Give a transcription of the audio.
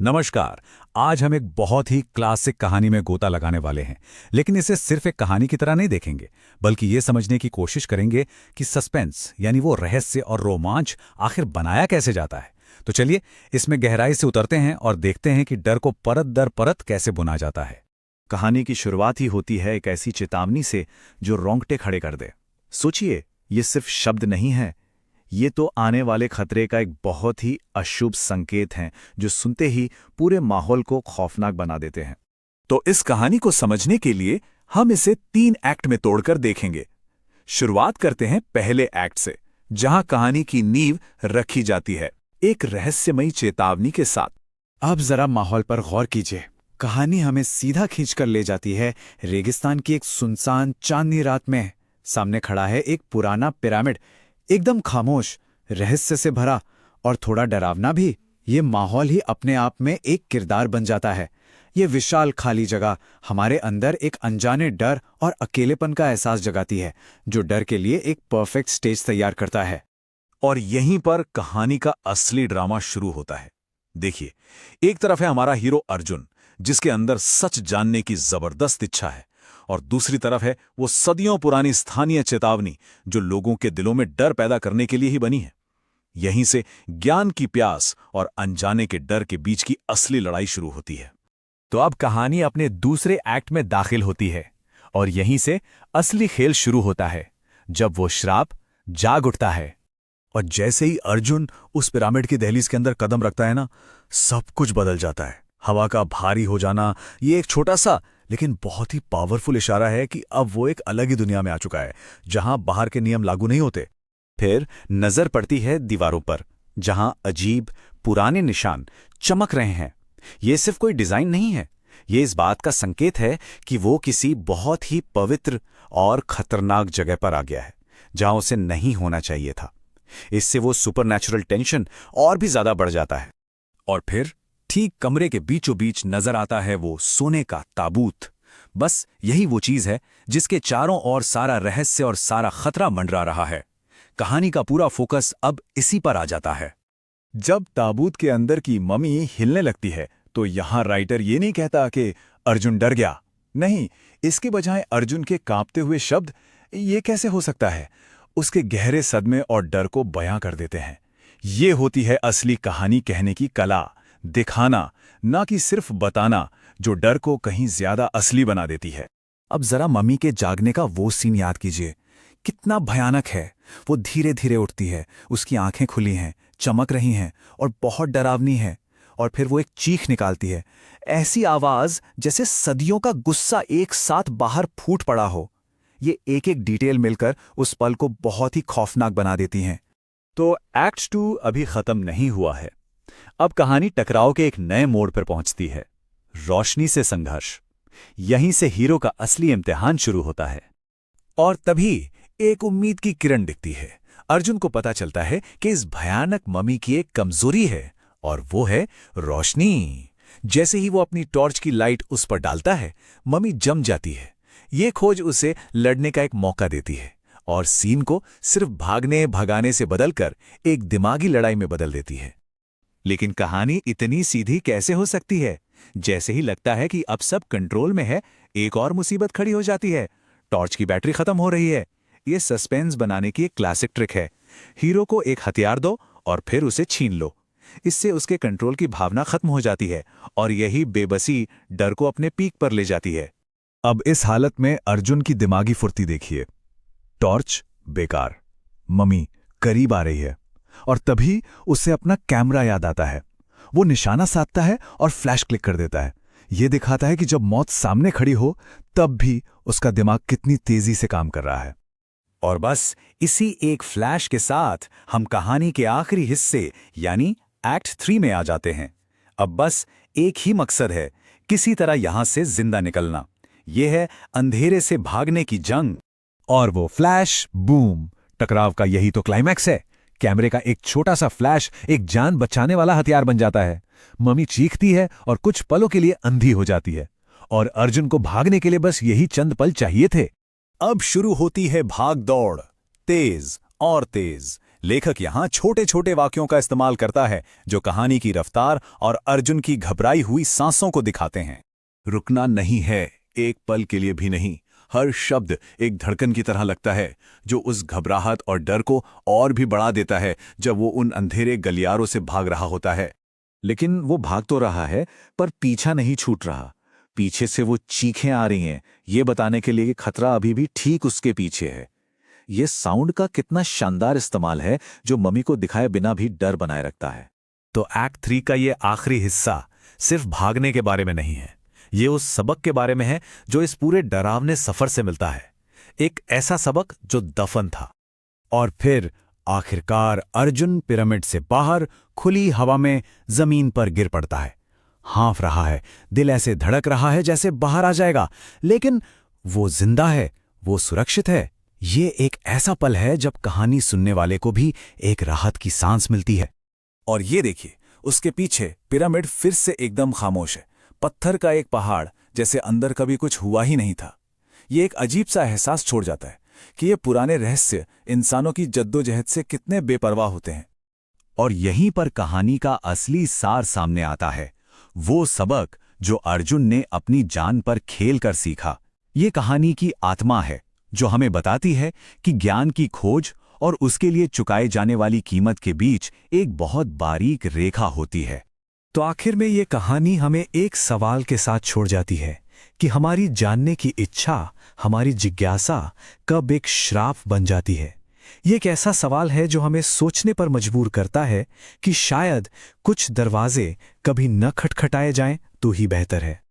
नमस्कार। आज हम एक बहुत ही क्लासिक कहानी में गोता लगाने वाले हैं, लेकिन इसे सिर्फ एक कहानी की तरह नहीं देखेंगे, बल्कि ये समझने की कोशिश करेंगे कि सस्पेंस यानी वो रहस्य और रोमांच आखिर बनाया कैसे जाता है। तो चलिए इसमें गहराई से उतरते हैं और देखते हैं कि डर को परत दर परत कैसे बुना जाता है। कहानी की शुरुआत ही होती है एक ऐसी चेतावनी से जो रोंगटे खड़े कर दे। सोचिए, ये सिर्फ शब्द नहीं है, ये तो आने वाले खतरे का एक बहुत ही अशुभ संकेत हैं जो सुनते ही पूरे माहौल को खौफनाक बना देते हैं। तो इस कहानी को समझने के लिए हम इसे 3 एक्ट में तोड़कर देखेंगे। शुरुआत करते हैं पहले एक्ट से, जहां कहानी की नींव रखी जाती है एक रहस्यमयी चेतावनी के साथ। अब जरा माहौल पर गौर कीजिए। कहानी हमें सीधा खींचकर ले जाती है रेगिस्तान की एक सुनसान चांदनी रात में। सामने खड़ा है एक पुराना पिरामिड, एकदम खामोश, रहस्य से भरा और थोड़ा डरावना भी। ये माहौल ही अपने आप में एक किरदार बन जाता है। ये विशाल खाली जगह हमारे अंदर एक अनजाने डर और अकेलेपन का एहसास जगाती है, जो डर के लिए एक परफेक्ट स्टेज तैयार करता है। और यहीं पर कहानी का असली ड्रामा शुरू होता है। देखिए, एक तरफ है हमारा हीरो अर्जुन, जिसके अंदर सच जानने की जबरदस्त इच्छा है, और दूसरी तरफ है वो सदियों पुरानी स्थानीय चेतावनी जो लोगों के दिलों में डर पैदा करने के लिए ही बनी है। यहीं से ज्ञान की प्यास और अनजाने के डर के बीच की असली लड़ाई शुरू होती है। तो अब कहानी अपने दूसरे एक्ट में दाखिल होती है और यहीं से असली खेल शुरू होता है, जब वो श्राप जाग उठता है। और जैसे ही अर्जुन उस पिरामिड की दहलीज के अंदर कदम रखता है ना, सब कुछ बदल जाता है। हवा का भारी हो जाना ये एक छोटा सा लेकिन बहुत ही पावरफुल इशारा है कि अब वो एक अलग ही दुनिया में आ चुका है, जहां बाहर के नियम लागू नहीं होते। फिर नजर पड़ती है दीवारों पर, जहां अजीब पुराने निशान चमक रहे हैं। ये सिर्फ कोई डिजाइन नहीं है, ये इस बात का संकेत है कि वो किसी बहुत ही पवित्र और खतरनाक जगह पर आ गया है, जहां उसे नहीं होना चाहिए था। इससे वो सुपरनैचुरल टेंशन और भी ज्यादा बढ़ जाता है। और फिर ठीक कमरे के बीचों बीच नजर आता है वो सोने का ताबूत। बस यही वो चीज है जिसके चारों ओर सारा रहस्य और सारा खतरा मंडरा रहा है। कहानी का पूरा फोकस अब इसी पर आ जाता है। जब ताबूत के अंदर की मम्मी हिलने लगती है, तो यहां राइटर ये नहीं कहता कि अर्जुन डर गया। नहीं, इसके बजाय अर्जुन के कांपते हुए शब्द ये कैसे हो सकता है, उसके गहरे सदमे और डर को बयां कर देते हैं। ये होती है असली कहानी कहने की कला, दिखाना, ना कि सिर्फ बताना, जो डर को कहीं ज्यादा असली बना देती है। अब जरा मम्मी के जागने का वो सीन याद कीजिए, कितना भयानक है। वो धीरे धीरे उठती है, उसकी आंखें खुली हैं, चमक रही हैं और बहुत डरावनी है। और फिर वो एक चीख निकालती है, ऐसी आवाज जैसे सदियों का गुस्सा एक साथ बाहर फूट पड़ा हो। ये एक एक डिटेल मिलकर उस पल को बहुत ही खौफनाक बना देती हैं। तो एक्ट 2 अभी खत्म नहीं हुआ है। अब कहानी टकराव के एक नए मोड़ पर पहुंचती है, रोशनी से संघर्ष। यहीं से हीरो का असली इम्तिहान शुरू होता है। और तभी एक उम्मीद की किरण दिखती है। अर्जुन को पता चलता है कि इस भयानक मम्मी की एक कमजोरी है, और वो है रोशनी। जैसे ही वो अपनी टॉर्च की लाइट उस पर डालता है, मम्मी जम जाती है। ये खोज उसे लड़ने का एक मौका देती है और सीन को सिर्फ भागने भगाने से बदलकर एक दिमागी लड़ाई में बदल देती है। लेकिन कहानी इतनी सीधी कैसे हो सकती है? जैसे ही लगता है कि अब सब कंट्रोल में है, एक और मुसीबत खड़ी हो जाती है। टॉर्च की बैटरी खत्म हो रही है। ये सस्पेंस बनाने की एक क्लासिक ट्रिक है। हीरो को एक हथियार दो और फिर उसे छीन लो। इससे उसके कंट्रोल की भावना खत्म हो जाती है और यही बेबसी डर को अपने पीक पर ले जाती है। अब इस हालत में अर्जुन की दिमागी फुर्ती देखिए। टॉर्च बेकार, मम्मी करीब आ रही है, और तभी उसे अपना कैमरा याद आता है। वो निशाना साधता है और फ्लैश क्लिक कर देता है। ये दिखाता है कि जब मौत सामने खड़ी हो, तब भी उसका दिमाग कितनी तेजी से काम कर रहा है। और बस इसी एक फ्लैश के साथ हम कहानी के आखिरी हिस्से यानी एक्ट 3 में आ जाते हैं। अब बस एक ही मकसद है, किसी तरह यहां से जिंदा निकलना। यह है अंधेरे से भागने की जंग। और वो फ्लैश बूम, टकराव का यही तो क्लाइमैक्स है। कैमरे का एक छोटा सा फ्लैश एक जान बचाने वाला हथियार बन जाता है। मम्मी चीखती है और कुछ पलों के लिए अंधी हो जाती है, और अर्जुन को भागने के लिए बस यही चंद पल चाहिए थे। अब शुरू होती है भाग दौड़, तेज और तेज, लेखक यहाँ छोटे छोटे वाक्यों का इस्तेमाल करता है जो कहानी की रफ्तार और अर्जुन की घबराई हुई सांसों को दिखाते हैं। रुकना नहीं है, एक पल के लिए भी नहीं। हर शब्द एक धड़कन की तरह लगता है जो उस घबराहट और डर को और भी बढ़ा देता है जब वो उन अंधेरे गलियारों से भाग रहा होता है। लेकिन वो भाग तो रहा है, पर पीछा नहीं छूट रहा। पीछे से वो चीखें आ रही हैं, ये बताने के लिए कि खतरा अभी भी ठीक उसके पीछे है। ये साउंड का कितना शानदार इस्तेमाल है जो मम्मी को दिखाए बिना भी डर बनाए रखता है। तो एक्ट 3 का ये आखिरी हिस्सा सिर्फ भागने के बारे में नहीं है, ये उस सबक के बारे में है जो इस पूरे डरावने सफर से मिलता है। एक ऐसा सबक जो दफन था। और फिर आखिरकार अर्जुन पिरामिड से बाहर खुली हवा में जमीन पर गिर पड़ता है। हाँफ रहा है, दिल ऐसे धड़क रहा है जैसे बाहर आ जाएगा, लेकिन वो जिंदा है, वो सुरक्षित है। ये एक ऐसा पल है जब कहानी सुनने वाले को भी एक राहत की सांस मिलती है। और ये देखिए, उसके पीछे पिरामिड फिर से एकदम खामोश है। पत्थर का एक पहाड़, जैसे अंदर कभी कुछ हुआ ही नहीं था। ये एक अजीब सा एहसास छोड़ जाता है कि ये पुराने रहस्य इंसानों की जद्दोजहद से कितने बेपरवाह होते हैं। और यहीं पर कहानी का असली सार सामने आता है, वो सबक जो अर्जुन ने अपनी जान पर खेल कर सीखा। ये कहानी की आत्मा है जो हमें बताती है कि ज्ञान की खोज और उसके लिए चुकाए जाने वाली कीमत के बीच एक बहुत बारीक रेखा होती है। तो आखिर में ये कहानी हमें एक सवाल के साथ छोड़ जाती है कि हमारी जानने की इच्छा, हमारी जिज्ञासा कब एक श्राप बन जाती है। ये एक ऐसा सवाल है जो हमें सोचने पर मजबूर करता है कि शायद कुछ दरवाजे कभी न खटखटाए जाएं तो ही बेहतर है।